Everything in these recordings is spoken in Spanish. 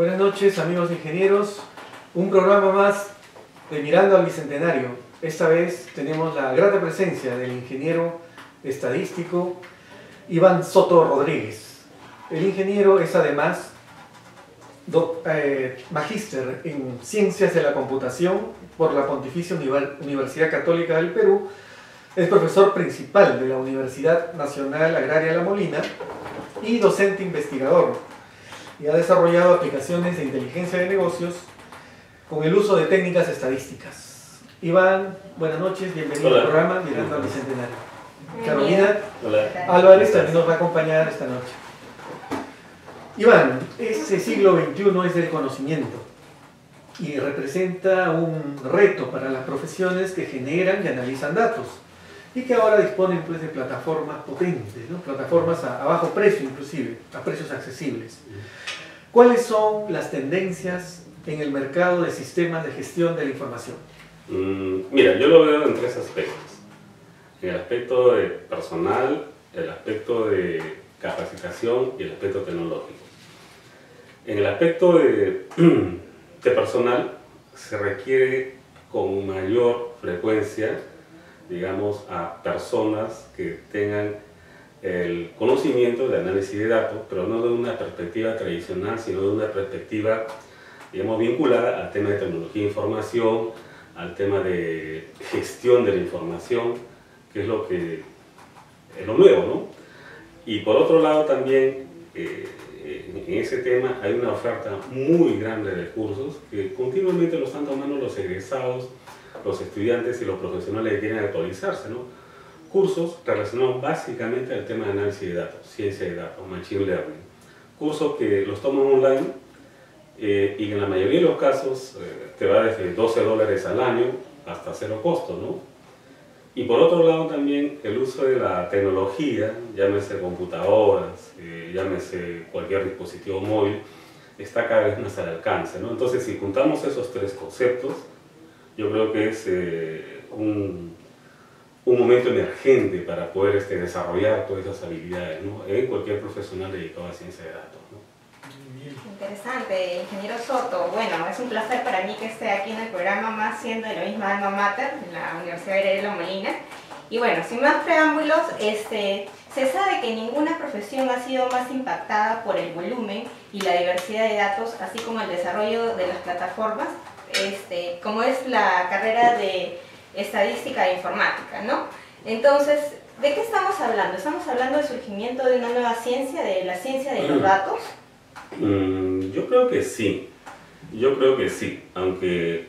Buenas noches, amigos ingenieros. Un programa más de Mirando al Bicentenario. Esta vez tenemos la grata presencia del ingeniero estadístico Iván Soto Rodríguez. El ingeniero es además magíster en Ciencias de la Computación por la Pontificia Universidad Católica del Perú. Es profesor principal de la Universidad Nacional Agraria La Molina y docente investigador. Y ha desarrollado aplicaciones de inteligencia de negocios con el uso de técnicas estadísticas. Iván, buenas noches, bienvenido al programa Mirando al Bicentenario. Carolina Álvarez también nos va a acompañar esta noche. Iván, este siglo XXI es del conocimiento y representa un reto para las profesiones que generan y analizan datos y que ahora disponen pues, de plataformas potentes, ¿no? Plataformas a bajo precio inclusive, a precios accesibles. ¿Cuáles son las tendencias en el mercado de sistemas de gestión de la información? Mira, yo lo veo en tres aspectos. En el aspecto de personal, el aspecto de capacitación y el aspecto tecnológico. En el aspecto de personal se requiere con mayor frecuencia, digamos, a personas que tengan el conocimiento de análisis de datos, pero no de una perspectiva tradicional, sino de una perspectiva, digamos, vinculada al tema de tecnología de información, al tema de gestión de la información, que es lo nuevo, ¿no? Y por otro lado también, en ese tema hay una oferta muy grande de cursos que continuamente lo están tomando los egresados, los estudiantes y los profesionales que quieren actualizarse, ¿no? Cursos relacionados básicamente al tema de análisis de datos, ciencia de datos, machine learning. Cursos que los toman online y que en la mayoría de los casos te va desde $12 al año hasta cero costo, ¿no? Y por otro lado también el uso de la tecnología, llámese computadoras, llámese cualquier dispositivo móvil, está cada vez más al alcance, ¿no? Entonces si juntamos esos tres conceptos, yo creo que es un momento emergente para poder desarrollar todas esas habilidades, ¿no? En cualquier profesional dedicado a ciencia de datos, ¿no? Interesante, ingeniero Soto. Bueno, es un placer para mí que esté aquí en el programa, más siendo de la misma alma mater, en la Universidad Agraria de La Molina. Y bueno, sin más preámbulos, se sabe que ninguna profesión ha sido más impactada por el volumen y la diversidad de datos, así como el desarrollo de las plataformas, como es la carrera de estadística e informática, ¿no? Entonces, ¿de qué estamos hablando? ¿Estamos hablando del surgimiento de una nueva ciencia, de la ciencia de los datos? Yo creo que sí, aunque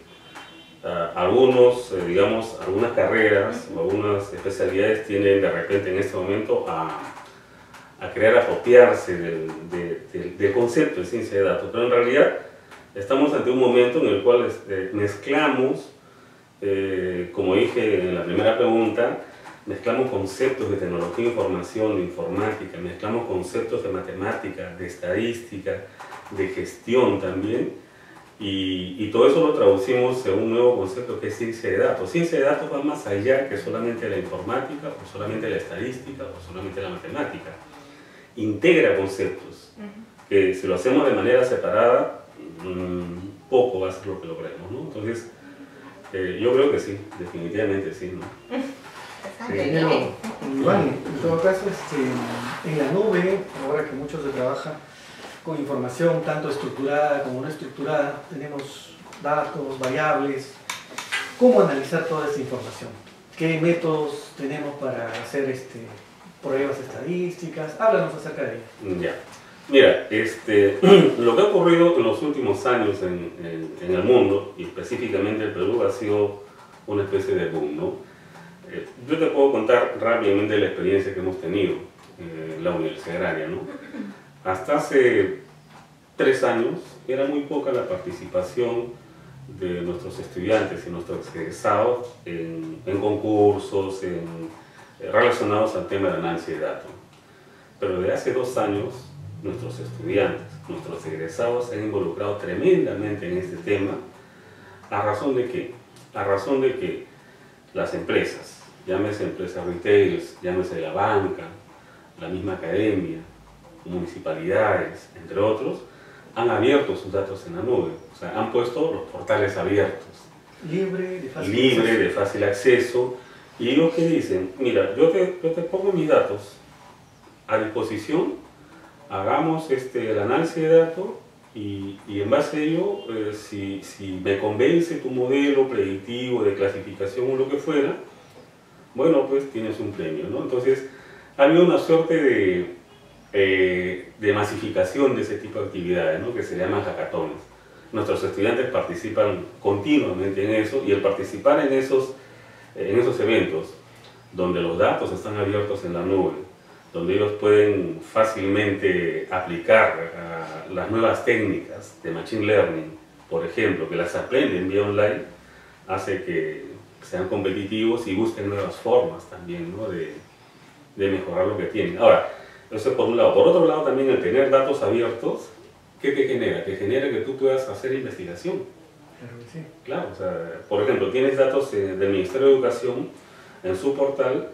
algunos, digamos, algunas carreras o algunas especialidades tienen de repente en este momento a querer apropiarse del concepto de ciencia de datos, pero en realidad estamos ante un momento en el cual mezclamos, como dije en la primera pregunta, mezclamos conceptos de tecnología de información, de informática, mezclamos conceptos de matemática, de estadística, de gestión también, y todo eso lo traducimos en un nuevo concepto que es ciencia de datos. Ciencia de datos va más allá que solamente la informática, o solamente la estadística, o solamente la matemática. Integra conceptos, que si lo hacemos de manera separada, poco va a ser lo que logremos, ¿no? Entonces, yo creo que sí, definitivamente sí, ¿no? Pero, Iván, en todo caso, en la nube, ahora que mucho se trabaja con información tanto estructurada como no estructurada, tenemos datos, variables. ¿Cómo analizar toda esta información? ¿Qué métodos tenemos para hacer pruebas estadísticas? Háblanos acerca de ello. Ya. Mira, lo que ha ocurrido en los últimos años en el mundo, y específicamente en Perú, ha sido una especie de boom, ¿no? Yo te puedo contar rápidamente la experiencia que hemos tenido en la Universidad Agraria, ¿no? Hasta hace 3 años era muy poca la participación de nuestros estudiantes y nuestros egresados en concursos relacionados al tema del análisis de datos. Pero desde hace 2 años, nuestros estudiantes, nuestros egresados se han involucrado tremendamente en este tema. ¿A razón de qué? A razón de que las empresas, llámese empresas retail, llámese la banca, la misma academia, municipalidades, entre otros, han abierto sus datos en la nube, o sea, han puesto los portales abiertos. Libre, de fácil acceso. Y ellos que dicen, mira, yo te pongo mis datos a disposición, hagamos el análisis de datos y en base a ello, si me convence tu modelo predictivo de clasificación o lo que fuera, bueno, pues tienes un premio, ¿no? Entonces, ha habido una suerte de masificación de ese tipo de actividades, ¿no? Que se llaman hackatones. Nuestros estudiantes participan continuamente en eso, y el participar en esos eventos donde los datos están abiertos en la nube, donde ellos pueden fácilmente aplicar las nuevas técnicas de Machine Learning, por ejemplo, que las aprenden vía online, hace que sean competitivos y busquen nuevas formas también, ¿no? de mejorar lo que tienen. Ahora, eso es por un lado. Por otro lado, también el tener datos abiertos, ¿qué te genera? Te genera que tú puedas hacer investigación. Claro que sí. Claro, o sea, por ejemplo, tienes datos del Ministerio de Educación en su portal,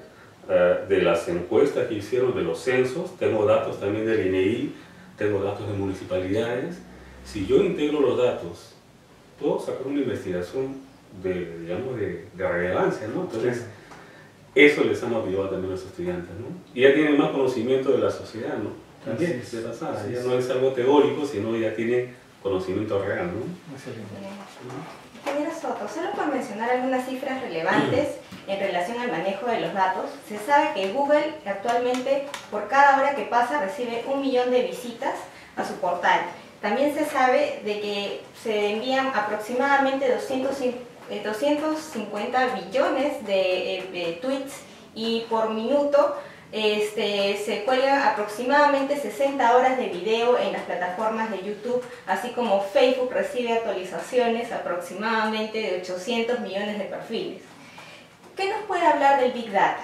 de las encuestas que hicieron, de los censos, tengo datos también del INEI, tengo datos de municipalidades. Si yo integro los datos, puedo sacar una investigación de relevancia, ¿no? Entonces, eso les ha motivado también a los estudiantes, ¿no? Y ya tienen más conocimiento de la sociedad, ¿no? También, de pasada, ya no es algo teórico, sino ya tienen conocimiento real, ¿no? Excelente. Ingeniero Soto, solo por mencionar algunas cifras relevantes en relación al manejo de los datos, se sabe que Google actualmente por cada hora que pasa recibe 1 millón de visitas a su portal. También se sabe de que se envían aproximadamente 250 billones de tweets, y por minuto se cuelgan aproximadamente 60 horas de video en las plataformas de YouTube, así como Facebook recibe actualizaciones aproximadamente de 800 millones de perfiles. ¿Qué nos puede hablar del Big Data?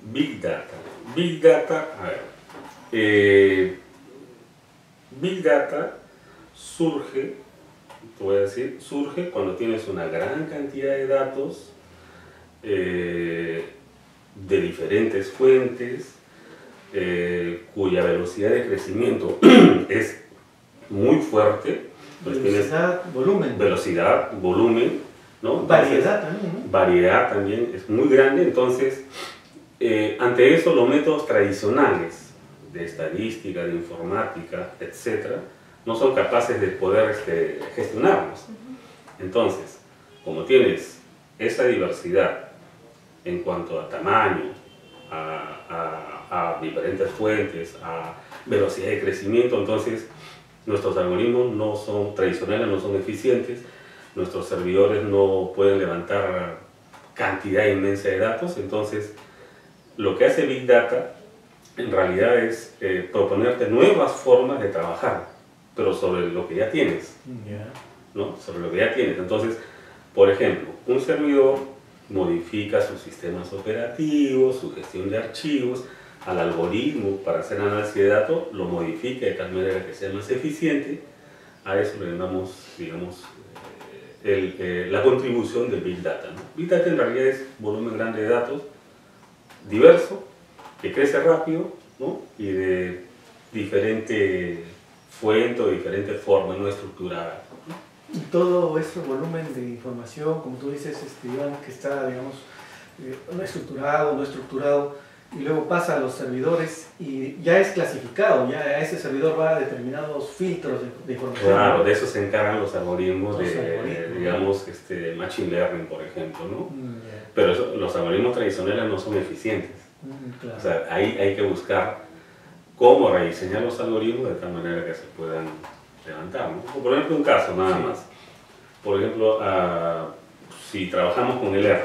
Big Data, a ver, Big Data surge, te voy a decir, surge cuando tienes una gran cantidad de datos de diferentes fuentes, cuya velocidad de crecimiento es muy fuerte. Pues velocidad, volumen. Velocidad, volumen, ¿no? Entonces, variedad también, ¿no? Variedad también es muy grande. Entonces, ante eso, los métodos tradicionales de estadística, de informática, etcétera, no son capaces de poder gestionarlos. Entonces, como tienes esa diversidad en cuanto a tamaño, a diferentes fuentes, a velocidad de crecimiento, entonces nuestros algoritmos no son tradicionales, no son eficientes, nuestros servidores no pueden levantar cantidad inmensa de datos. Entonces, lo que hace Big Data en realidad es proponerte nuevas formas de trabajar, pero sobre lo que ya tienes, ¿no? Sobre lo que ya tienes. Entonces, por ejemplo, un servidor modifica sus sistemas operativos, su gestión de archivos, al algoritmo para hacer análisis de datos, lo modifica de tal manera que sea más eficiente. A eso le llamamos, digamos, la contribución del Big Data, ¿no? Big Data en realidad es volumen grande de datos, diverso, que crece rápido, ¿no? Y de diferente fuente o diferente forma, no estructurada. Y todo ese volumen de información, como tú dices, digamos que está, digamos, no estructurado, y luego pasa a los servidores y ya es clasificado, ya a ese servidor va a determinados filtros de información. Claro, de eso se encargan los algoritmos digamos, Machine Learning, por ejemplo, ¿no? Pero los algoritmos tradicionales no son eficientes. Claro. O sea, ahí hay que buscar cómo rediseñar los algoritmos de tal manera que se puedan levantar, ¿no? Por ejemplo, un caso nada más. Por ejemplo, si trabajamos con el R,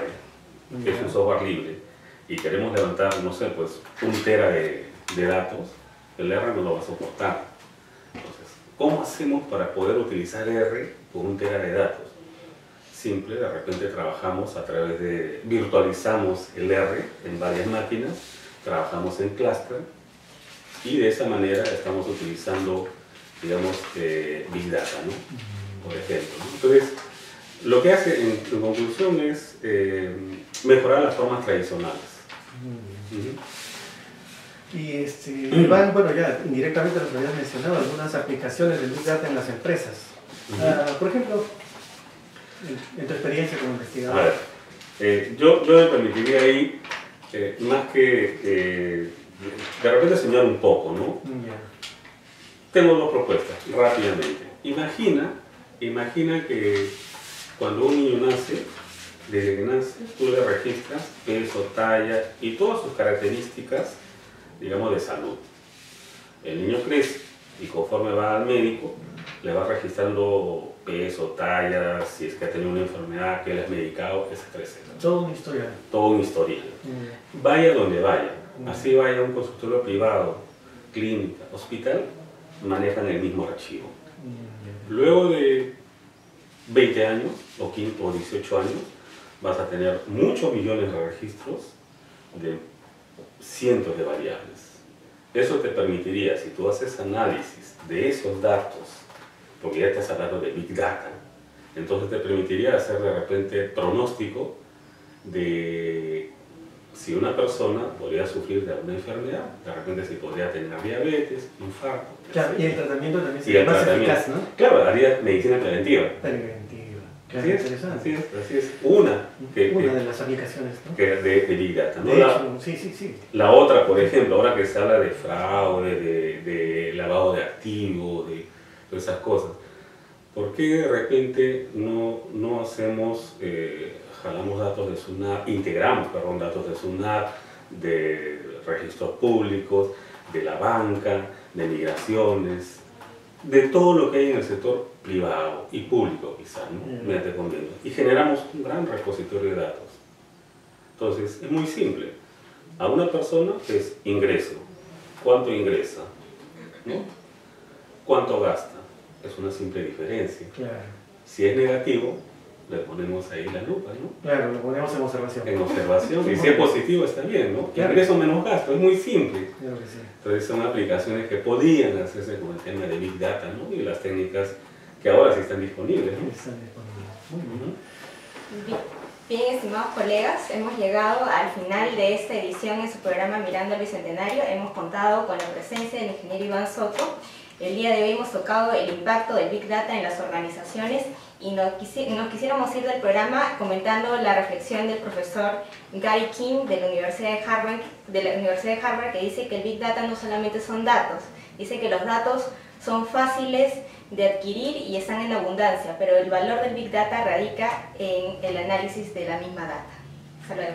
que es un software libre, y queremos levantar, no sé, pues 1 tera de datos, el R no lo va a soportar. Entonces, ¿cómo hacemos para poder utilizar R con 1 tera de datos? Simple, de repente trabajamos a través de, virtualizamos el R en varias máquinas, trabajamos en cluster, y de esa manera estamos utilizando, digamos, Big Data, ¿no? Por ejemplo, ¿no? Entonces, lo que hace en conclusión es mejorar las formas tradicionales. Y Iván, bueno, ya indirectamente nos habías mencionado algunas aplicaciones del Big Data en las empresas. Por ejemplo, en tu experiencia como investigador. A ver, yo me permitiría ahí, más que de repente soñar un poco, ¿no? Tengo dos propuestas, rápidamente. Imagina que cuando un niño nace, desde que nace, tú le registras peso, talla y todas sus características, digamos, de salud. El niño crece y conforme va al médico, le va registrando peso, talla, si es que ha tenido una enfermedad, que él es medicado, etcétera, etcétera. Todo un historial. Todo un historial. Vaya donde vaya, así vaya a un consultorio privado, clínica, hospital, manejan el mismo archivo. Luego de 20 años o 15 o 18 años, vas a tener muchos millones de registros de cientos de variables. Eso te permitiría, si tú haces análisis de esos datos, porque ya estás hablando de Big Data, entonces te permitiría hacer de repente pronóstico de si una persona podría sufrir de alguna enfermedad, de repente si podría tener diabetes, infarto. Claro, y el tratamiento también sería más eficaz, ¿no? Claro, haría medicina preventiva. Preventiva. Claro, Así es, interesante. así es. Una de las aplicaciones, ¿no? de Big Data, ¿no? De hecho, sí. La otra, por ejemplo, ahora que se habla de fraude, de lavado de activos, de todas esas cosas, ¿por qué de repente no hacemos, jalamos datos de SUNAT, integramos, perdón, datos de SUNAT, de registros públicos, de la banca, de migraciones, de todo lo que hay en el sector privado y público quizás, ¿no? Mediante convenios. Y generamos un gran repositorio de datos. Entonces, es muy simple. A una persona es ingreso. ¿Cuánto ingresa? ¿No? ¿Cuánto gasta? Es una simple diferencia. Claro. Si es negativo, le ponemos ahí la lupa, ¿no? Claro, lo ponemos en observación. En observación. Y si es positivo, está bien, ¿no? Claro. Ingreso menos gasto, es muy simple. Claro que sí. Entonces son aplicaciones que podían hacerse con el tema de Big Data, ¿no? Y las técnicas que ahora sí están disponibles, ¿no? Están disponibles. Muy bien. Bien, estimados colegas, hemos llegado al final de esta edición en su programa Mirando al Bicentenario. Hemos contado con la presencia del ingeniero Iván Soto. El día de hoy hemos tocado el impacto del Big Data en las organizaciones y nos quisiéramos ir del programa comentando la reflexión del profesor Gary King de la Universidad de Harvard, que dice que el Big Data no solamente son datos, dice que los datos son fáciles de adquirir y están en abundancia, pero el valor del Big Data radica en el análisis de la misma data. Hasta luego.